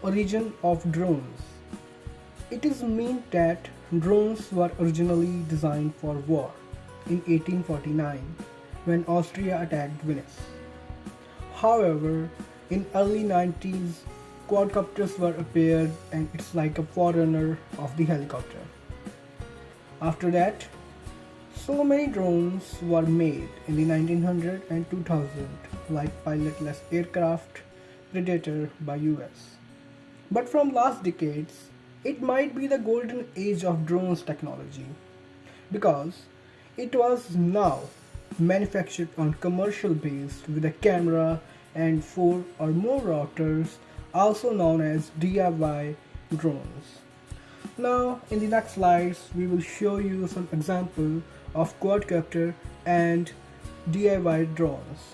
Origin of drones. It is meant that drones were originally designed for war in 1849 when Austria attacked Venice. However, in early 90s, quadcopters were appeared and it's like a forerunner of the helicopter. After that, so many drones were made in the 1900 and 2000 like pilotless aircraft, Predator by US. But from last decades, it might be the golden age of drones technology because it was now manufactured on commercial base with a camera and 4 or more routers, also known as DIY drones. Now in the next slides we will show you some example of quadcopter and DIY drones.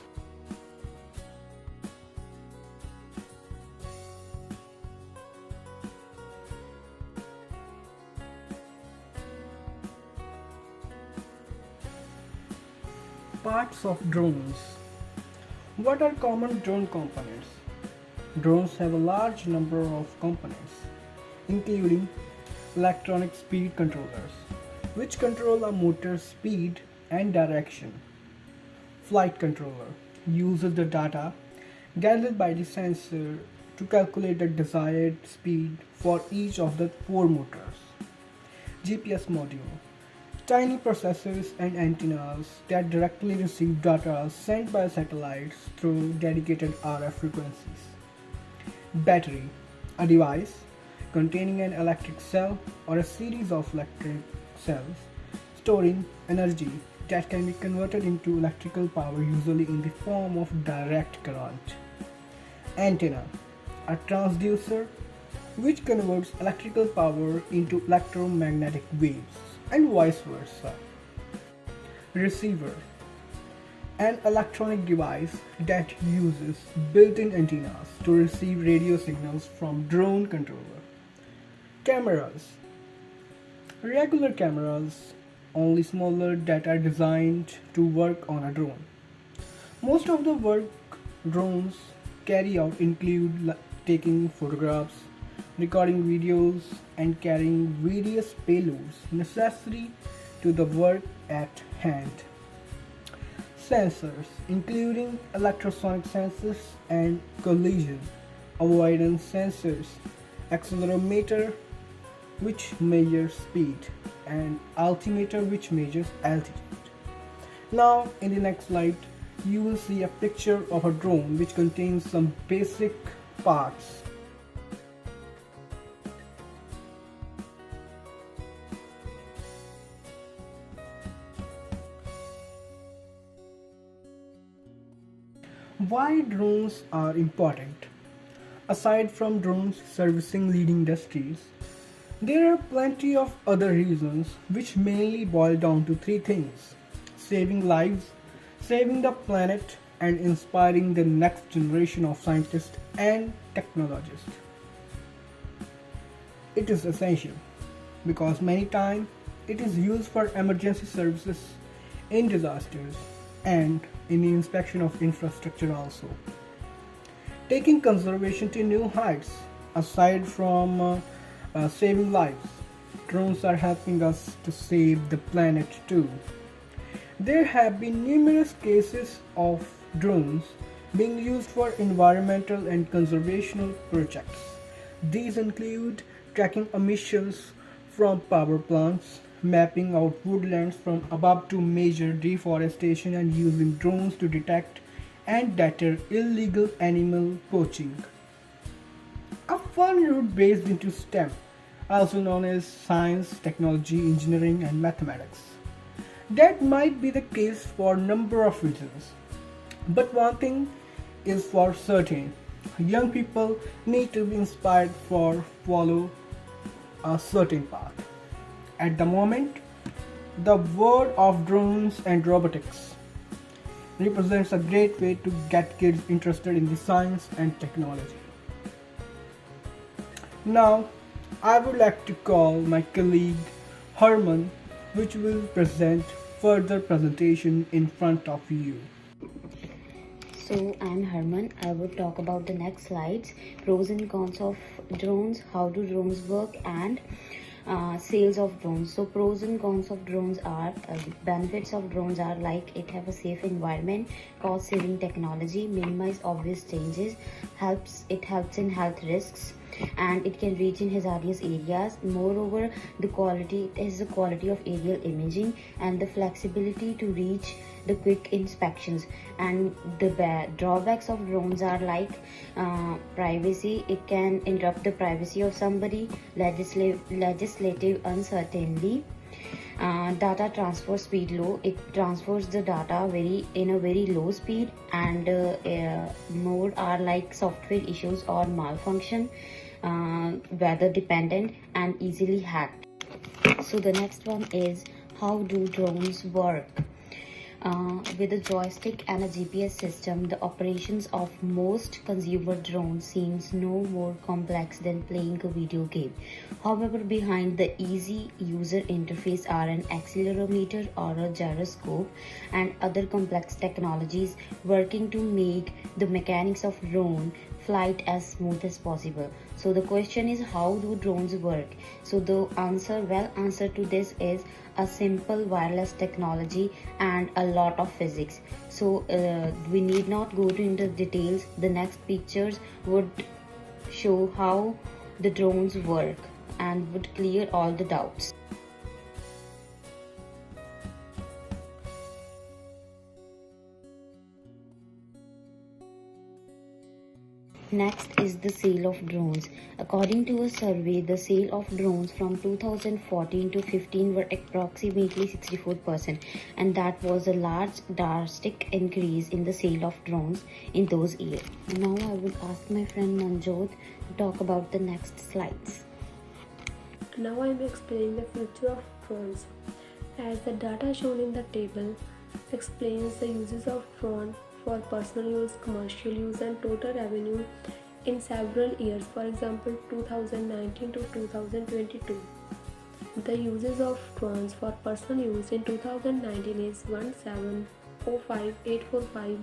Parts of drones. What are common drone components? Drones have a large number of components, including electronic speed controllers, which control a motor's speed and direction. Flight controller uses the data gathered by the sensor to calculate the desired speed for each of the 4 motors. GPS module, tiny processors and antennas that directly receive data sent by satellites through dedicated RF frequencies. Battery, a device containing an electric cell or a series of electric cells storing energy that can be converted into electrical power, usually in the form of direct current. Antenna, a transducer which converts electrical power into electromagnetic waves and vice versa. Receiver, an electronic device that uses built-in antennas to receive radio signals from drone controller. Cameras, regular cameras, only smaller, that are designed to work on a drone. Most of the work drones carry out include taking photographs, recording videos, and carrying various payloads necessary to the work at hand. Sensors, including ultrasonic sensors and collision avoidance sensors, accelerometer, which measures speed, and altimeter, which measures altitude. Now in the next slide you will see a picture of a drone which contains some basic parts. Why drones are important? Aside from drones servicing leading industries, there are plenty of other reasons which mainly boil down to 3 things: saving lives, saving the planet, and inspiring the next generation of scientists and technologists. It is essential because many times it is used for emergency services in disasters and in the inspection of infrastructure also. Taking conservation to new heights. Aside from saving lives, drones are helping us to save the planet too. There have been numerous cases of drones being used for environmental and conservation projects. These include tracking emissions from power plants, mapping out woodlands from above to measure deforestation, and using drones to detect and deter illegal animal poaching. A fun route based into STEM, also known as science, technology, engineering, and mathematics. That might be the case for a number of reasons, but one thing is for certain: young people need to be inspired for follow a certain path. At the moment, the world of drones and robotics represents a great way to get kids interested in the science and technology. Now, I would like to call my colleague Harman, which will present further presentation in front of you. So I'm Harman. I would talk about the next slides: pros and cons of drones, how do drones work, and sales of drones. So pros and cons of drones are benefits of drones are like it have a safe environment, cost saving technology, minimize obvious changes, helps in health risks, and it can reach in hazardous areas. Moreover, the quality of aerial imaging and the flexibility to reach the quick inspections. And the drawbacks of drones are like privacy. It can interrupt the privacy of somebody, legislative uncertainty, data transfer speed low. It transfers the data in a very low speed, and more are like software issues or malfunction, weather dependent, and easily hacked. So the next one is, how do drones work? With a joystick and a GPS system, the operations of most consumer drones seems no more complex than playing a video game. However, behind the easy user interface are an accelerometer or a gyroscope and other complex technologies working to make the mechanics of drone flight as smooth as possible. So the question is, how do drones work? So the answer to this is a simple wireless technology and a lot of physics. So we need not go into details. The next pictures would show how the drones work and would clear all the doubts. Next is the sale of drones. According to a survey, the sale of drones from 2014 to 15 were approximately 64%, and that was a drastic increase in the sale of drones in those years. Now I will ask my friend Manjot to talk about the next slides. Now I am explaining the future of drones. As the data shown in the table explains the uses of drone for personal use, commercial use, and total revenue in several years, for example 2019 to 2022. The uses of drones for personal use in 2019 is 1705845,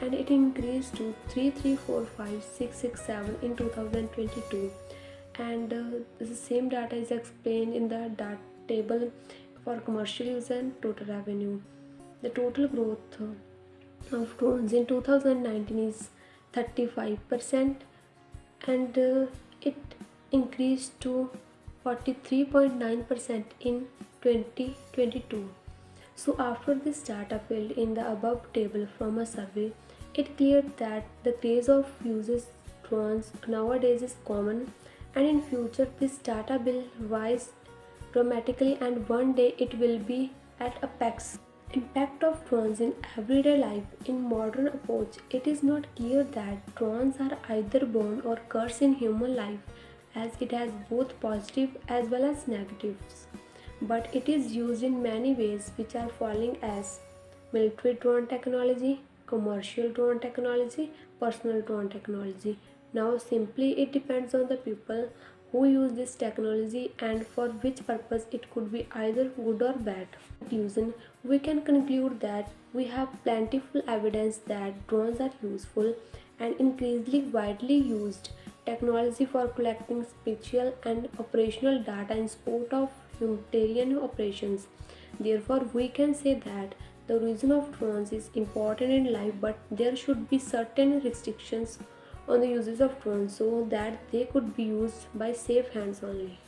and it increased to 3345667 in 2022. And the same data is explained in the table for commercial use and total revenue. The total growth of drones in 2019 is 35%, and it increased to 43.9% in 2022. So after this data filled in the above table from a survey, it cleared that the craze of uses drones nowadays is common, and in future this data will rise dramatically, and one day it will be at apex. Impact of drones in everyday life. In modern approach, it is not clear that drones are either born or cursed in human life, as it has both positive as well as negatives. But it is used in many ways, which are following as military drone technology, commercial drone technology, personal drone technology. Now simply it depends on the people who use this technology and for which purpose. It could be either good or bad. In conclusion, we can conclude that we have plentiful evidence that drones are useful and increasingly widely used technology for collecting spatial and operational data in support of humanitarian operations. Therefore, we can say that the origin of drones is important in life, but there should be certain restrictions on the uses of drones so that they could be used by safe hands only.